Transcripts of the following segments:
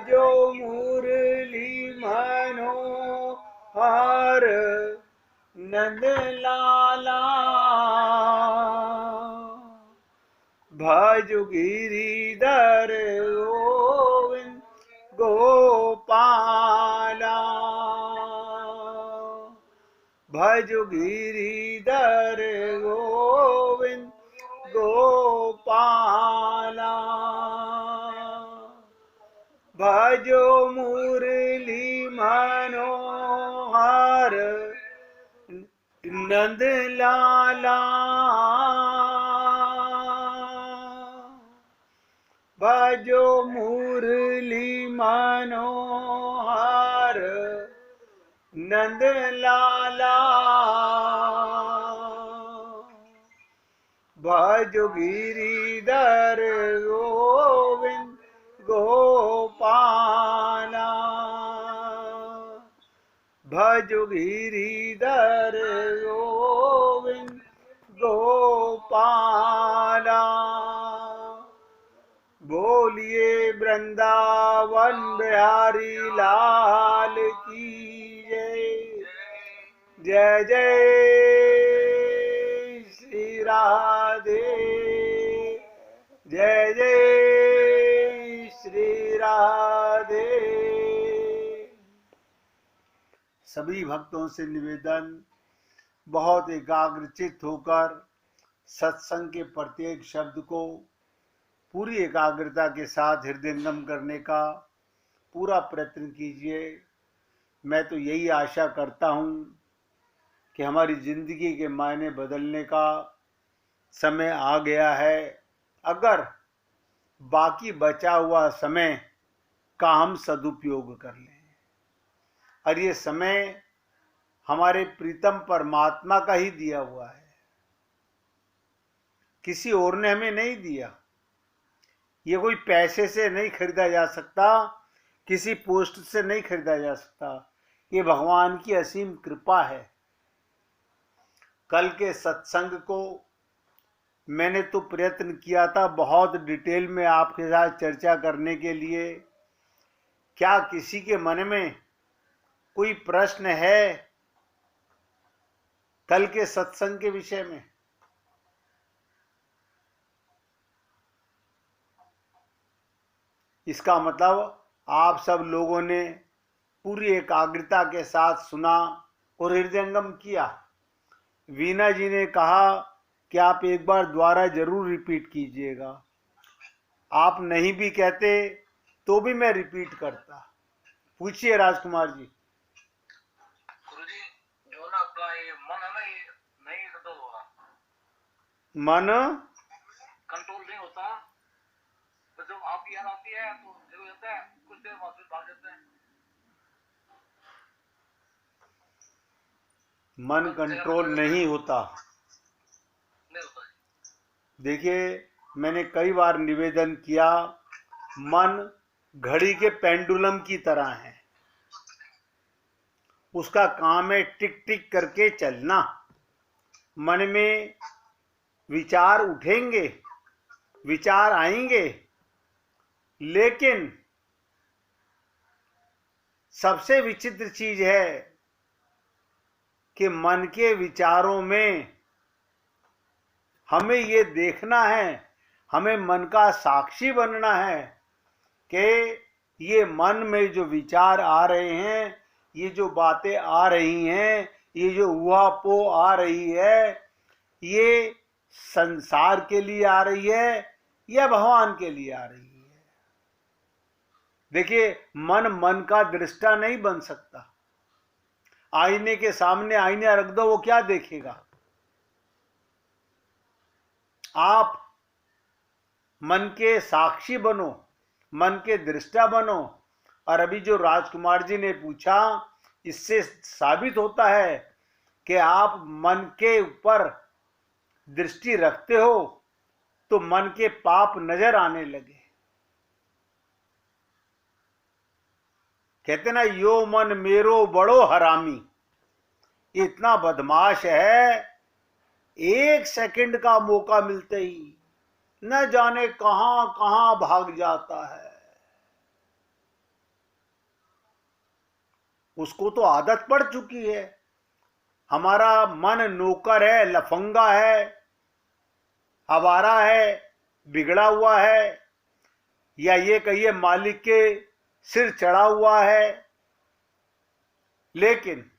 भजो मुरली मनोहर नंद लाला, भज गिरिधर गोविंद गोपाला, भज गिरिधर गोविंद गोपाला, भजो मुरली मनोहर नंद लाला, भजो मुरली मनोहर नंद लाला, भजो गिरिधर गोविंद गोपाला, भजो गिरिधर गोविंद गोपाला। बोलिए वृंदावन बिहारी लाल की जय। जय जय श्री राधे, जय जय श्री राधे। सभी भक्तों से निवेदन, बहुत एकाग्रचित्त होकर सत्संग के प्रत्येक शब्द को पूरी एकाग्रता के साथ हृदयंगम करने का पूरा प्रयत्न कीजिए। मैं तो यही आशा करता हूँ कि हमारी जिंदगी के मायने बदलने का समय आ गया है, अगर बाकी बचा हुआ समय का हम सदुपयोग कर लें। और ये समय हमारे प्रीतम परमात्मा का ही दिया हुआ है, किसी और ने हमें नहीं दिया। ये कोई पैसे से नहीं खरीदा जा सकता, किसी पोस्ट से नहीं खरीदा जा सकता। ये भगवान की असीम कृपा है। कल के सत्संग को मैंने तो प्रयत्न किया था बहुत डिटेल में आपके साथ चर्चा करने के लिए। क्या किसी के मन में कोई प्रश्न है कल के सत्संग के विषय में? इसका मतलब आप सब लोगों ने पूरी एकाग्रता के साथ सुना और हृदयंगम किया। वीना जी ने कहा कि आप एक बार दोबारा जरूर रिपीट कीजिएगा। आप नहीं भी कहते तो भी मैं रिपीट करता। पूछिए राजकुमार जी। गुरुजी, जो ना अपना ये मन है ना, ये नहीं कंट्रोल हो रहा। मन कंट्रोल नहीं होता, तो जब आप याद आती है तो हो जाता है, कुछ देर बाद फिर भाग जाते हैं। मन कंट्रोल नहीं होता। नहीं होता। देखिए, मैंने कई बार निवेदन किया, मन घड़ी के पेंडुलम की तरह है। उसका काम है टिक टिक करके चलना। मन में विचार उठेंगे, विचार आएंगे, लेकिन सबसे विचित्र चीज है कि मन के विचारों में हमें ये देखना है, हमें मन का साक्षी बनना है कि ये मन में जो विचार आ रहे हैं, ये जो बातें आ रही हैं, ये जो ऊहापोह आ रही है, ये संसार के लिए आ रही है या भगवान के लिए आ रही है। देखिए, मन का दृष्टा नहीं बन सकता। आईने के सामने आईना रख दो, वो क्या देखेगा? आप मन के साक्षी बनो, मन के दृष्टा बनो। और अभी जो राजकुमार जी ने पूछा, इससे साबित होता है कि आप मन के ऊपर दृष्टि रखते हो तो मन के पाप नजर आने लगे। कहते ना, यो मन मेरो बड़ो हरामी, इतना बदमाश है, एक सेकंड का मौका मिलते ही न जाने कहां कहां भाग जाता है। उसको तो आदत पड़ चुकी है। हमारा मन नौकर है, लफंगा है, आवारा है, बिगड़ा हुआ है, या ये कहिए मालिक के सिर चढ़ा हुआ है। लेकिन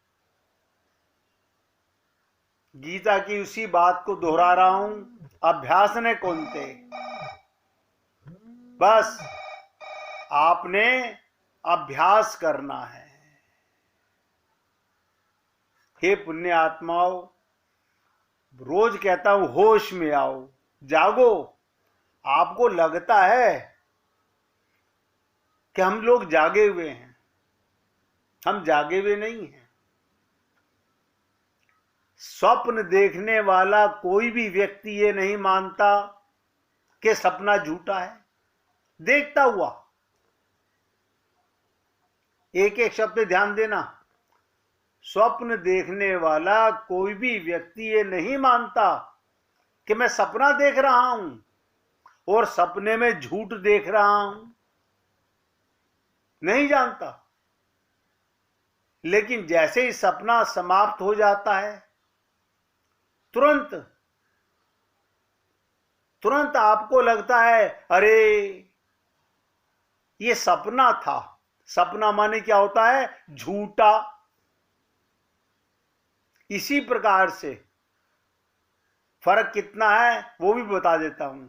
गीता की उसी बात को दोहरा रहा हूं, अभ्यास ने कौनते, बस आपने अभ्यास करना है। हे पुण्य आत्माओं, रोज कहता हूं होश में आओ, जागो। आपको लगता है कि हम लोग जागे हुए हैं, हम जागे हुए नहीं हैं। स्वप्न देखने वाला कोई भी व्यक्ति ये नहीं मानता कि सपना झूठा है, देखता हुआ। एक एक शब्द पे ध्यान देना। स्वप्न देखने वाला कोई भी व्यक्ति ये नहीं मानता कि मैं सपना देख रहा हूं और सपने में झूठ देख रहा हूं, नहीं जानता। लेकिन जैसे ही सपना समाप्त हो जाता है, तुरंत आपको लगता है अरे ये सपना था। सपना माने क्या होता है? झूठा। इसी प्रकार से फर्क कितना है वो भी बता देता हूं।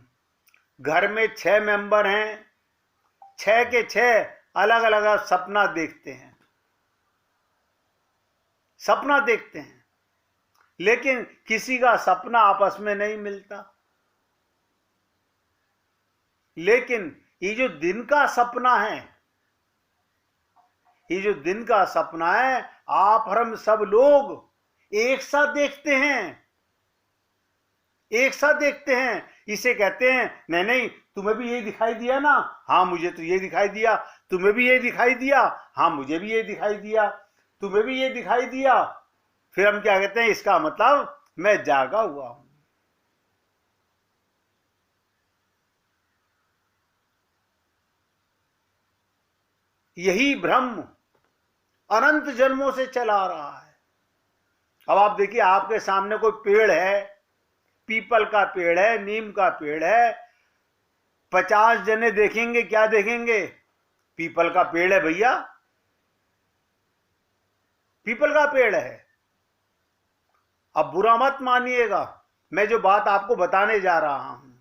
घर में 6 मेंबर हैं, 6 के 6 अलग अलग सपना देखते हैं, सपना देखते हैं, लेकिन किसी का सपना आपस में नहीं मिलता। लेकिन ये जो दिन का सपना है, ये जो दिन का सपना है, आप हम सब लोग एक साथ देखते हैं, एक साथ देखते हैं। इसे कहते हैं नहीं नहीं तुम्हें भी ये दिखाई दिया ना, हाँ मुझे तो ये दिखाई दिया, तुम्हें भी ये दिखाई दिया, हाँ मुझे भी ये दिखाई दिया, तुम्हें भी ये दिखाई दिया। फिर हम क्या कहते हैं? इसका मतलब मैं जागा हुआ हूं। यही भ्रम अनंत जन्मों से चला आ रहा है। अब आप देखिए, आपके सामने कोई पेड़ है, पीपल का पेड़ है, नीम का पेड़ है, 50 जने देखेंगे, क्या देखेंगे? पीपल का पेड़ है भैया, पीपल का पेड़ है। अब बुरा मत मानिएगा, मैं जो बात आपको बताने जा रहा हूं,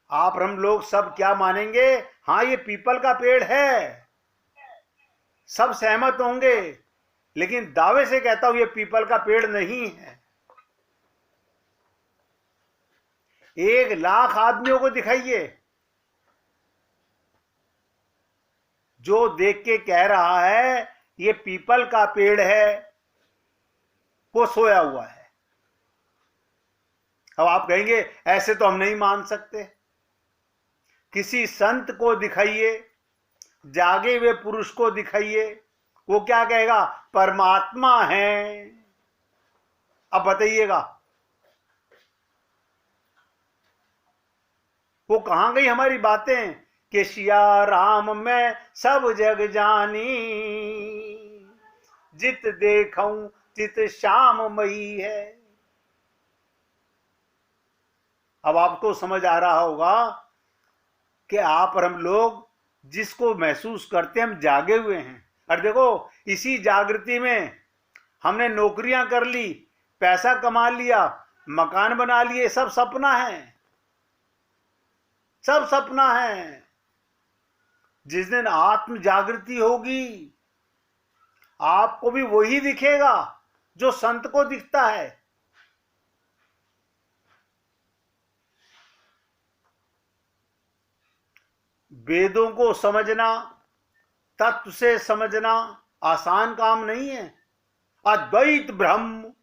आप हम लोग सब क्या मानेंगे? हाँ ये पीपल का पेड़ है, सब सहमत होंगे। लेकिन दावे से कहता हूं ये पीपल का पेड़ नहीं है। 1,00,000 आदमियों को दिखाइए, जो देख के कह रहा है ये पीपल का पेड़ है, वो सोया हुआ है। अब आप कहेंगे ऐसे तो हम नहीं मान सकते। किसी संत को दिखाइए, जागे हुए पुरुष को दिखाइए, वो क्या कहेगा? परमात्मा है। अब बताइएगा वो कहां गई हमारी बातें कि सिया राम में सब जग जानी, जित देखूं तित श्याम मई है। अब आपको समझ आ रहा होगा कि आप और हम लोग जिसको महसूस करते हैं हम जागे हुए हैं। और देखो इसी जागृति में हमने नौकरियां कर ली, पैसा कमा लिया, मकान बना लिए, सब सपना है, सब सपना है। जिस दिन आत्म जागृति होगी आपको भी वही दिखेगा जो संत को दिखता है। वेदों को समझना, तत्व से समझना आसान काम नहीं है। अद्वैत ब्रह्म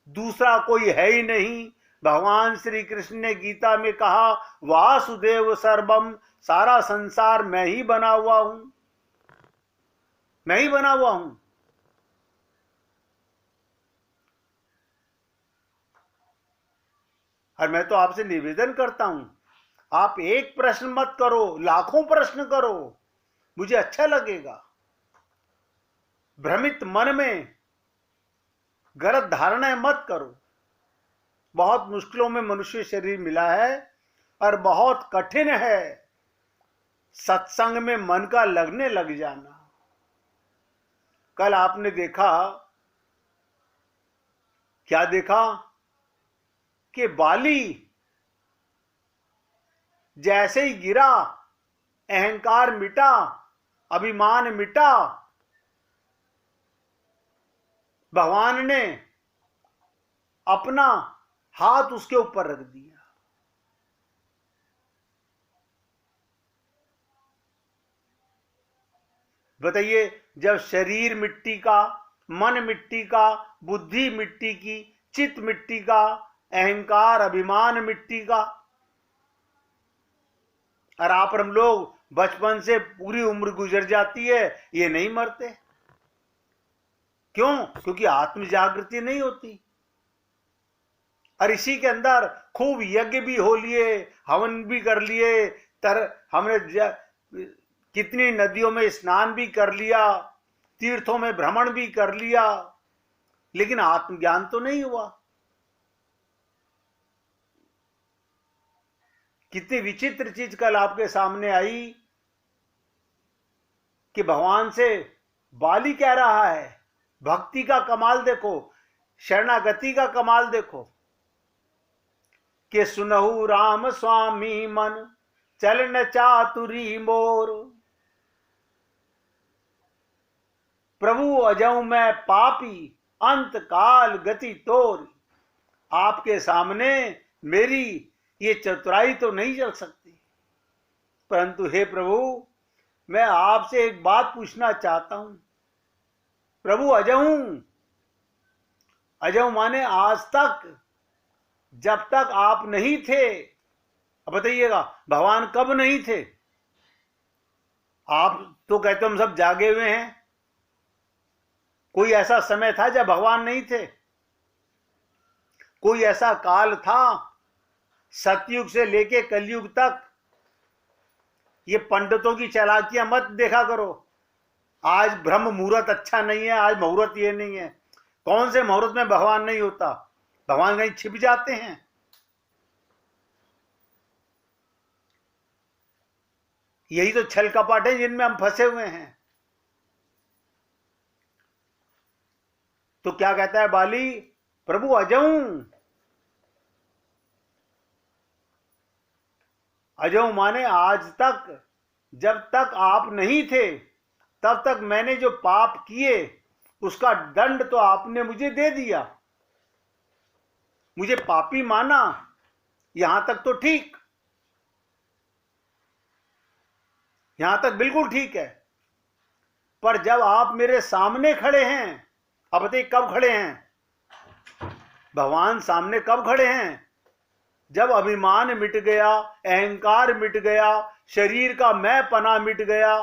दूसरा कोई है ही नहीं। भगवान श्री कृष्ण ने गीता में कहा वासुदेव सर्वम, सारा संसार मैं ही बना हुआ हूं, मैं ही बना हुआ हूं। और मैं तो आपसे निवेदन करता हूं, आप एक प्रश्न मत करो, लाखों प्रश्न करो, मुझे अच्छा लगेगा। भ्रमित मन में गलत धारणाएं मत करो। बहुत मुश्किलों में मनुष्य शरीर मिला है और बहुत कठिन है सत्संग में मन का लगने लग जाना। कल आपने देखा, क्या देखा कि बाली जैसे ही गिरा, अहंकार मिटा, अभिमान मिटा, भगवान ने अपना हाथ उसके ऊपर रख दिया। बताइए, जब शरीर मिट्टी का, मन मिट्टी का, बुद्धि मिट्टी की, चित्त मिट्टी का, अहंकार अभिमान मिट्टी का, और आप हम लोग बचपन से पूरी उम्र गुजर जाती है, ये नहीं मरते। क्यों? क्योंकि आत्म जागृति नहीं होती। और इसी के अंदर खूब यज्ञ भी हो लिए, हवन भी कर लिए, हमने कितनी नदियों में स्नान भी कर लिया, तीर्थों में भ्रमण भी कर लिया, लेकिन आत्मज्ञान तो नहीं हुआ। कितनी विचित्र चीज कल आपके सामने आई कि भगवान से बाली कह रहा है, भक्ति का कमाल देखो, शरणागति का कमाल देखो, कि सुनहु राम स्वामी मन चलन चातुरी मोर, प्रभु अजऊ मैं पापी अंत काल गति तोर। आपके सामने मेरी ये चतुराई तो नहीं चल सकती, परंतु हे प्रभु, मैं आपसे एक बात पूछना चाहता हूं। प्रभु अजऊ, अजऊ माने आज तक, जब तक आप नहीं थे। अब बताइएगा, भगवान कब नहीं थे? आप तो कहते हम सब जागे हुए हैं। कोई ऐसा समय था जब भगवान नहीं थे? कोई ऐसा काल था सतयुग से लेके कलयुग तक? ये पंडितों की चालाकियां मत देखा करो। आज ब्रह्म मुहूर्त अच्छा नहीं है, आज मुहूर्त ये नहीं है। कौन से मुहूर्त में भगवान नहीं होता? भगवान कहीं छिप जाते हैं? यही तो छल कपट है जिनमें हम फंसे हुए हैं। तो क्या कहता है बाली? प्रभु अजऊ, अजऊ माने आज तक, जब तक आप नहीं थे तब तक मैंने जो पाप किए उसका दंड तो आपने मुझे दे दिया, मुझे पापी माना, यहां तक तो ठीक, यहां तक बिल्कुल ठीक है। पर जब आप मेरे सामने खड़े हैं, अब बताइए कब खड़े हैं? भगवान सामने कब खड़े हैं? जब अभिमान मिट गया, अहंकार मिट गया, शरीर का मैं पना मिट गया,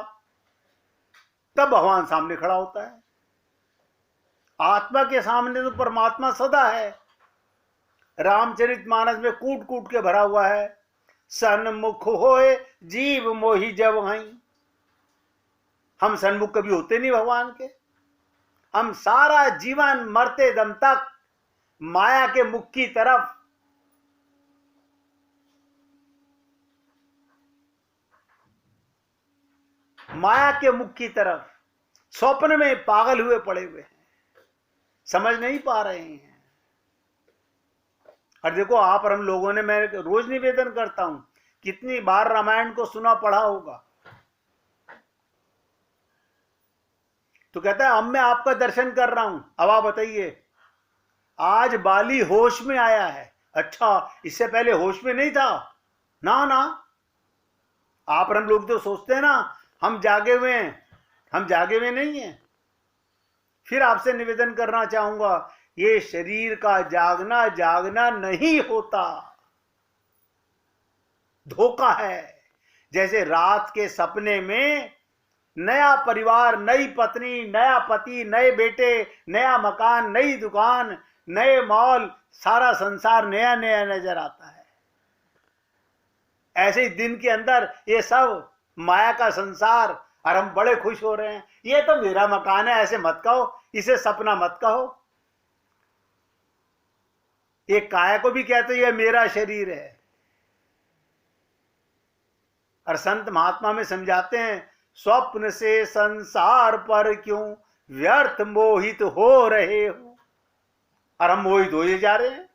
तब भगवान सामने खड़ा होता है। आत्मा के सामने तो परमात्मा सदा है। रामचरितमानस में कूट कूट के भरा हुआ है, सन्मुख होए जीव मोहि जब हई। हम सन्मुख कभी होते नहीं भगवान के। हम सारा जीवन मरते दम तक माया के मुख की तरफ, माया के मुख की तरफ स्वप्न में पागल हुए पड़े हुए हैं, समझ नहीं पा रहे हैं। और देखो, आप और हम लोगों ने, मैं रोज निवेदन करता हूं, कितनी बार रामायण को सुना पढ़ा होगा। तो कहता है अब मैं आपका दर्शन कर रहा हूं। अब आप बताइए, आज बाली होश में आया है। अच्छा, इससे पहले होश में नहीं था? ना ना, आप और हम लोग तो सोचते हैं ना हम जागे हुए हैं, हम जागे हुए नहीं हैं। फिर आपसे निवेदन करना चाहूंगा, ये शरीर का जागना जागना नहीं होता, धोखा है। जैसे रात के सपने में नया परिवार, नई पत्नी, नया पति, नए बेटे, नया मकान, नई दुकान, नए मॉल, सारा संसार नया नया नजर आता है। ऐसे ही दिन के अंदर ये सब माया का संसार और हम बड़े खुश हो रहे हैं। ये तो मेरा मकान है, ऐसे मत कहो, इसे सपना मत कहो। एक काया को भी कहते ये मेरा शरीर है। और संत महात्मा में समझाते हैं, स्वप्न से संसार पर क्यों व्यर्थ मोहित हो रहे हो। और हम मोहित होए जा रहे हैं।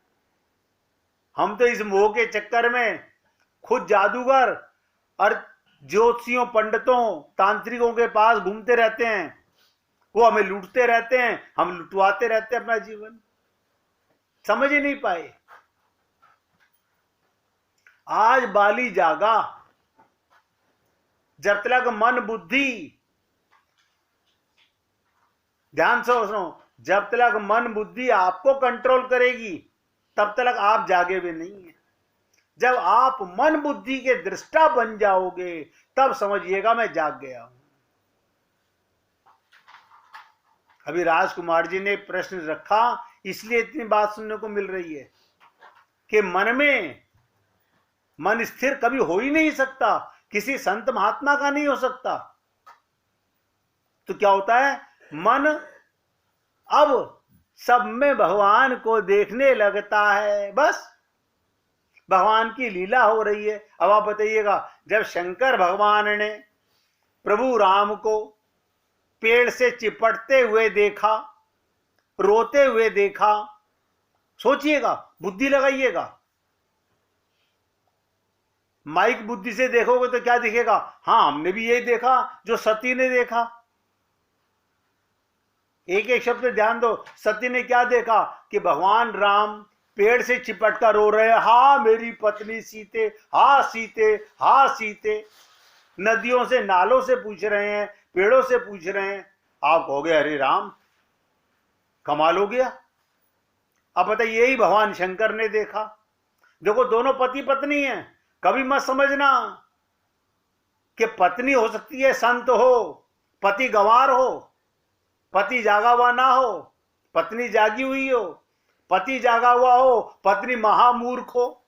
हम तो इस मोह के चक्कर में खुद जादूगर और ज्योतिषियों, पंडितों, तांत्रिकों के पास घूमते रहते हैं। वो हमें लूटते रहते हैं, हम लुटवाते रहते हैं अपना जीवन, समझ ही नहीं पाए। आज बाली जागा, जब तक मन बुद्धि, ध्यान से सुनो, जब तक मन बुद्धि आपको कंट्रोल करेगी तब तक आप जागे भी नहीं है। जब आप मन बुद्धि के दृष्टा बन जाओगे तब समझिएगा मैं जाग गया हूं। अभी राजकुमार जी ने प्रश्न रखा, इसलिए इतनी बात सुनने को मिल रही है कि मन स्थिर कभी हो ही नहीं सकता, किसी संत महात्मा का नहीं हो सकता। तो क्या होता है, मन अब सब में भगवान को देखने लगता है, बस भगवान की लीला हो रही है। अब आप बताइएगा, जब शंकर भगवान ने प्रभु राम को पेड़ से चिपटते हुए देखा, रोते हुए देखा, सोचिएगा, बुद्धि लगाइएगा। माइक बुद्धि से देखोगे तो क्या दिखेगा, हाँ हमने भी यही देखा जो सती ने देखा। एक एक शब्द ध्यान दो, सती ने क्या देखा कि भगवान राम पेड़ से चिपट कर रो रहे हैं, हा मेरी पत्नी सीते, हा सीते, हा सीते। नदियों से, नालों से पूछ रहे हैं, पेड़ों से पूछ रहे हैं। आप कहोगे अरे राम कमाल हो गया। अब बताइए, यही भगवान शंकर ने देखा। देखो, दोनों पति पत्नी हैं। कभी मत समझना कि पत्नी हो सकती है संत हो, पति गंवार हो, पति जागा हुआ ना हो, पत्नी जागी हुई हो, पति जागा हुआ हो, पत्नी महामूर्ख हो,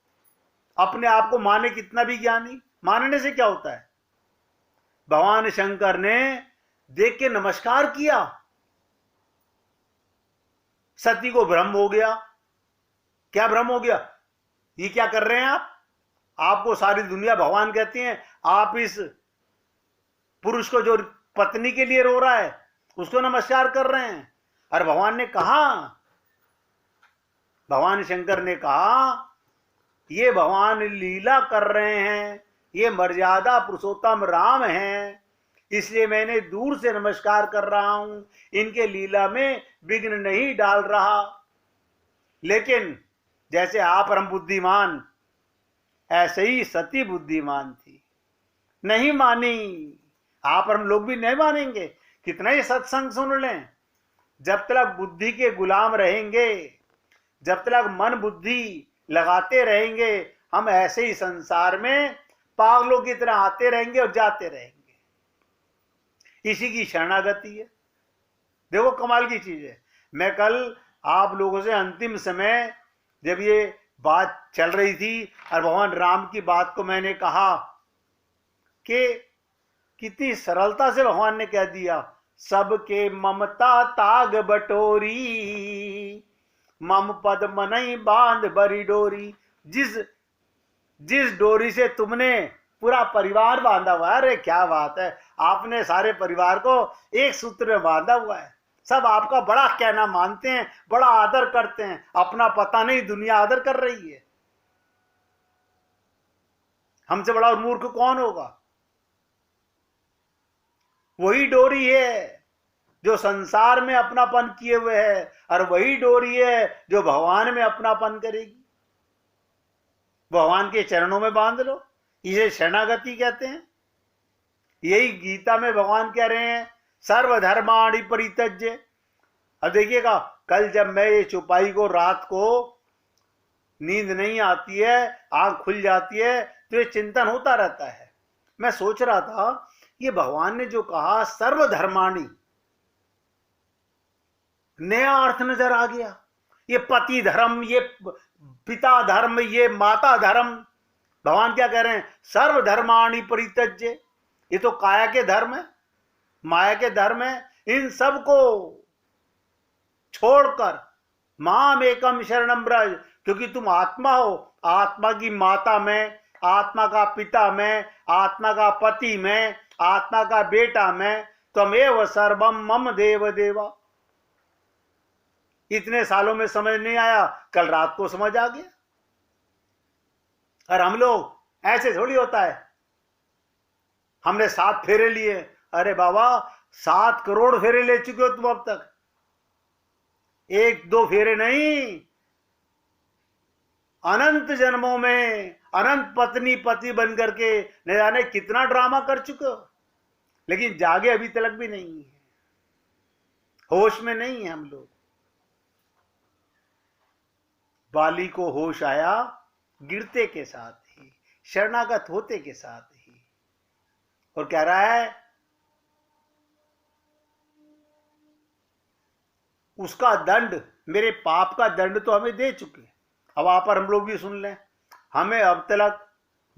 अपने आप को माने कितना भी ज्ञानी। मानने से क्या होता है? भगवान शंकर ने देख के नमस्कार किया, सती को भ्रम हो गया। क्या भ्रम हो गया? ये क्या कर रहे हैं आप? आपको सारी दुनिया भगवान कहती है, आप इस पुरुष को जो पत्नी के लिए रो रहा है उसको नमस्कार कर रहे हैं। और भगवान ने कहा, भगवान शंकर ने कहा, ये भगवान लीला कर रहे हैं, ये मर्यादा पुरुषोत्तम राम हैं, इसलिए मैंने दूर से नमस्कार कर रहा हूं, इनके लीला में विघ्न नहीं डाल रहा। लेकिन जैसे आप परम बुद्धिमान, ऐसे ही सती बुद्धिमान थी, नहीं मानी। आप और हम लोग भी नहीं मानेंगे, कितना ही सत्संग सुन लें, जब तक बुद्धि के गुलाम रहेंगे, जब तक मन बुद्धि लगाते रहेंगे, हम ऐसे ही संसार में पागलों की तरह आते रहेंगे और जाते रहेंगे। इसी की शरणागति है। देखो कमाल की चीज है। मैं कल आप लोगों से अंतिम समय जब ये बात चल रही थी और भगवान राम की बात को मैंने कहा कि कितनी सरलता से भगवान ने कह दिया, सबके ममता ताग बटोरी, मम पद मनई बांध बरी डोरी। जिस डोरी से तुमने पूरा परिवार बांधा हुआ है, अरे क्या बात है, आपने सारे परिवार को एक सूत्र में बांधा हुआ है। सब आपका बड़ा कहना मानते हैं, बड़ा आदर करते हैं। अपना पता नहीं दुनिया आदर कर रही है। हमसे बड़ा मूर्ख कौन होगा? वही डोरी है जो संसार में अपनापन किए हुए है, और वही डोरी है जो भगवान में अपनापन करेगी। भगवान के चरणों में बांध लो, इसे शरणागति कहते हैं। यही गीता में भगवान कह रहे हैं, सर्वधर्माणि परित्यज्य। अब देखिएगा, कल जब मैं ये चौपाई को, रात को नींद नहीं आती है, आंख खुल जाती है, तो ये चिंतन होता रहता है। मैं सोच रहा था, ये भगवान ने जो कहा सर्वधर्माणि, नया अर्थ नजर आ गया। ये पति धर्म, ये पिता धर्म, ये माता धर्म। भगवान क्या कह रहे हैं? सर्वधर्माणि परित्यज्य। ये तो काया के धर्म है, माया के धर्म है, इन सब को छोड़कर माम एकम शरणम ब्रज, क्योंकि तुम आत्मा हो, आत्मा की माता मैं, आत्मा का पिता मैं, आत्मा का पति मैं, आत्मा का बेटा मैं, त्वमेव सर्वम मम देव देवा। इतने सालों में समझ नहीं आया, कल रात को समझ आ गया। और हम लोग ऐसे थोड़ी होता है, हमने 7 फेरे लिए। अरे बाबा 7 करोड़ फेरे ले चुके हो तुम अब तक, 1-2 फेरे नहीं, अनंत जन्मों में अनंत पत्नी पति बन करके न जाने कितना ड्रामा कर चुके हो, लेकिन जागे अभी तक भी नहीं है, होश में नहीं है हम लोग। बाली को होश आया गिरते के साथ ही, शरणागत होते के साथ ही, और कह रहा है उसका दंड, मेरे पाप का दंड तो हमें दे चुके। अब आप पर हम लोग भी सुन लें, हमें अब तक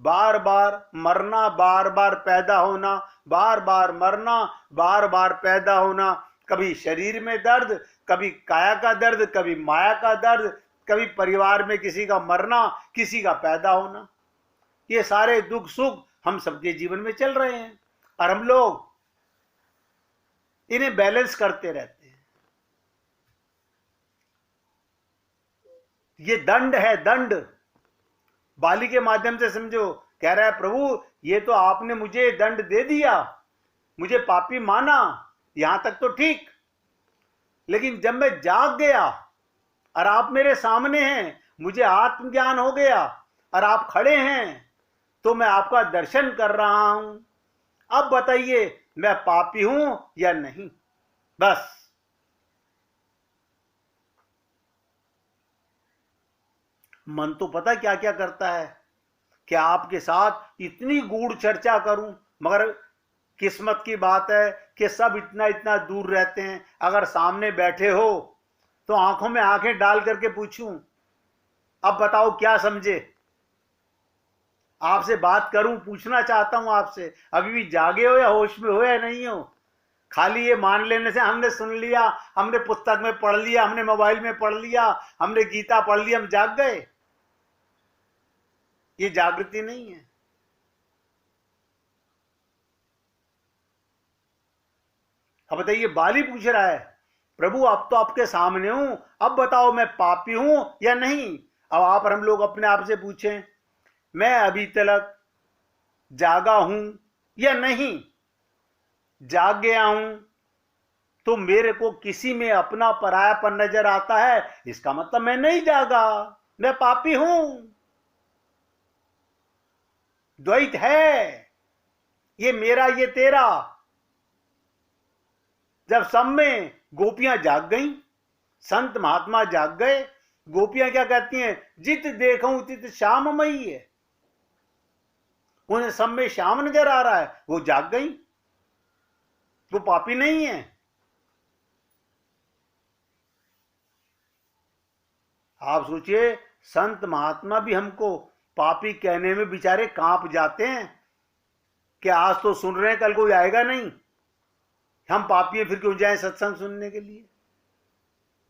बार बार मरना, बार बार पैदा होना, बार बार मरना, बार बार पैदा होना, कभी शरीर में दर्द, कभी काया का दर्द, कभी माया का दर्द, कभी परिवार में किसी का मरना, किसी का पैदा होना, ये सारे दुख सुख हम सबके जीवन में चल रहे हैं, और हम लोग इन्हें बैलेंस करते रहते हैं। ये दंड है, दंड। बाली के माध्यम से समझो, कह रहा है प्रभु ये तो आपने मुझे दंड दे दिया, मुझे पापी माना, यहां तक तो ठीक, लेकिन जब मैं जाग गया और आप मेरे सामने हैं, मुझे आत्मज्ञान हो गया और आप खड़े हैं, तो मैं आपका दर्शन कर रहा हूं। अब बताइए मैं पापी हूं या नहीं? बस मन तो पता क्या क्या करता है कि आपके साथ इतनी गूढ़ चर्चा करूं, मगर किस्मत की बात है कि सब इतना इतना दूर रहते हैं। अगर सामने बैठे हो तो आंखों में आंखें डाल करके पूछूं, अब बताओ क्या समझे, आपसे बात करूं, पूछना चाहता हूं आपसे, अभी भी जागे हो या होश में हो या नहीं हो? खाली ये मान लेने से हमने सुन लिया, हमने पुस्तक में पढ़ लिया, हमने मोबाइल में पढ़ लिया, हमने गीता पढ़ ली, हम जाग गए, ये जागृति नहीं है। अब बताइए, बाली पूछ रहा है प्रभु अब तो आपके सामने हूं, अब बताओ मैं पापी हूं या नहीं? अब आप और हम लोग अपने आप से पूछें, मैं अभी तक जागा हूं या नहीं? जाग गया हूं तो मेरे को किसी में अपना परायापन नजर आता है, इसका मतलब मैं नहीं जागा, मैं पापी हूं। द्वैत है, ये मेरा ये तेरा। जब सब में गोपियां जाग गईं, संत महात्मा जाग गए, गोपियां क्या कहती हैं, जित देखूं तित श्याममयी है, उन्हें सब में श्याम नजर आ रहा है, वो जाग गई, वो पापी नहीं है। आप सोचिए, संत महात्मा भी हमको पापी कहने में बेचारे कांप जाते हैं कि आज तो सुन रहे हैं, कल कोई आएगा नहीं, हम पापी हैं फिर क्यों जाएं सत्संग सुनने के लिए?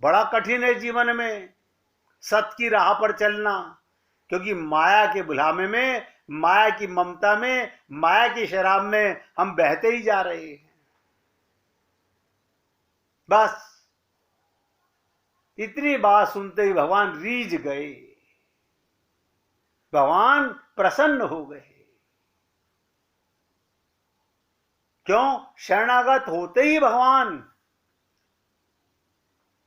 बड़ा कठिन है जीवन में सत्य की राह पर चलना, क्योंकि माया के भुलामे में, माया की ममता में, माया की शराब में हम बहते ही जा रहे हैं। बस इतनी बात सुनते ही भगवान रीझ गए, भगवान प्रसन्न हो गए। क्यों? शरणागत होते ही भगवान,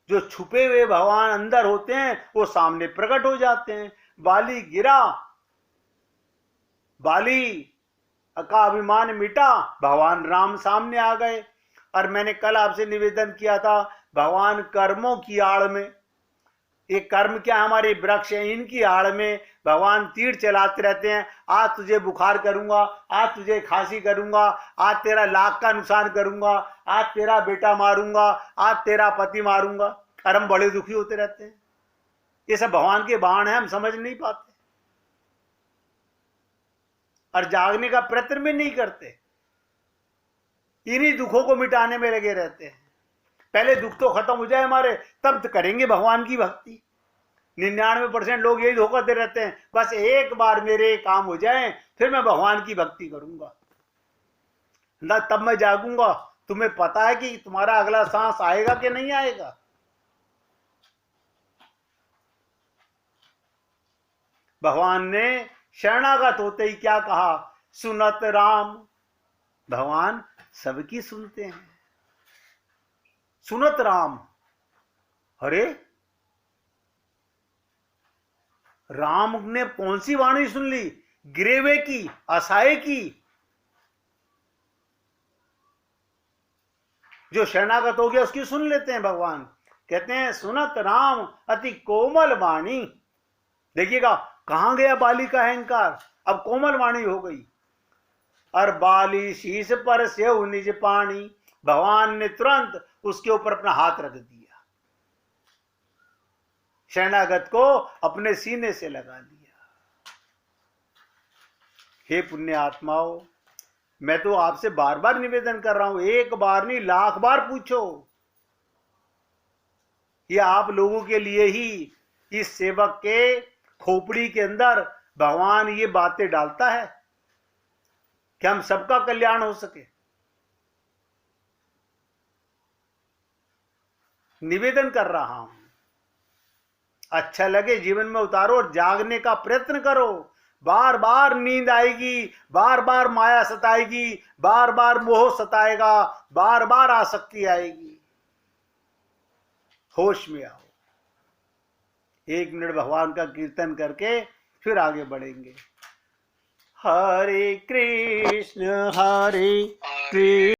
जो छुपे हुए भगवान अंदर होते हैं वो सामने प्रकट हो जाते हैं। बाली गिरा, बाली का अभिमान मिटा, भगवान राम सामने आ गए। और मैंने कल आपसे निवेदन किया था, भगवान कर्मों की आड़ में, ये कर्म क्या हमारे वृक्ष हैं, इनकी आड़ में भगवान तीर चलाते रहते हैं। आज तुझे बुखार करूंगा, आज तुझे खांसी करूंगा, आज तेरा लाख का नुकसान करूंगा, आज तेरा बेटा मारूंगा, आज तेरा पति मारूंगा, और हम बड़े दुखी होते रहते हैं। ये सब भगवान के बाण हैं, हम समझ नहीं पाते और जागने का प्रयत्न भी नहीं करते। इन्हीं दुखों को मिटाने में लगे रहते हैं। पहले दुख तो खत्म हो जाए हमारे, तब तो करेंगे भगवान की भक्ति। 99% लोग यही धोखा दे रहते हैं, बस एक बार मेरे काम हो जाए फिर मैं भगवान की भक्ति करूंगा ना, तब मैं जागूंगा। तुम्हें पता है कि तुम्हारा अगला सांस आएगा कि नहीं आएगा? भगवान ने शरणागत होते ही क्या कहा? सुनत राम। भगवान सबकी सुनते हैं। सुनत राम, अरे राम ने कौन सी वाणी सुन ली? गिरेवे की, असहाय की। जो शरणागत हो गया उसकी सुन लेते हैं भगवान। कहते हैं सुनत राम अति कोमल वाणी। देखिएगा कहां गया बाली का अहंकार, अब कोमल वाणी हो गई। और बाली शीश पर सेव निज पानी। भगवान ने तुरंत उसके ऊपर अपना हाथ रख दिया, शरणागत को अपने सीने से लगा लिया। हे पुण्य आत्माओं, मैं तो आपसे बार बार निवेदन कर रहा हूं, एक बार नहीं लाख बार पूछो। ये आप लोगों के लिए ही इस सेवक के खोपड़ी के अंदर भगवान ये बातें डालता है कि हम सबका कल्याण हो सके। निवेदन कर रहा हूं, अच्छा लगे जीवन में उतारो और जागने का प्रयत्न करो। बार बार नींद आएगी, बार बार माया सताएगी, बार बार मोह सताएगा, बार बार आसक्ति आएगी। होश में आओ। 1 मिनट भगवान का कीर्तन करके फिर आगे बढ़ेंगे। हरे कृष्ण हरे कृष्ण।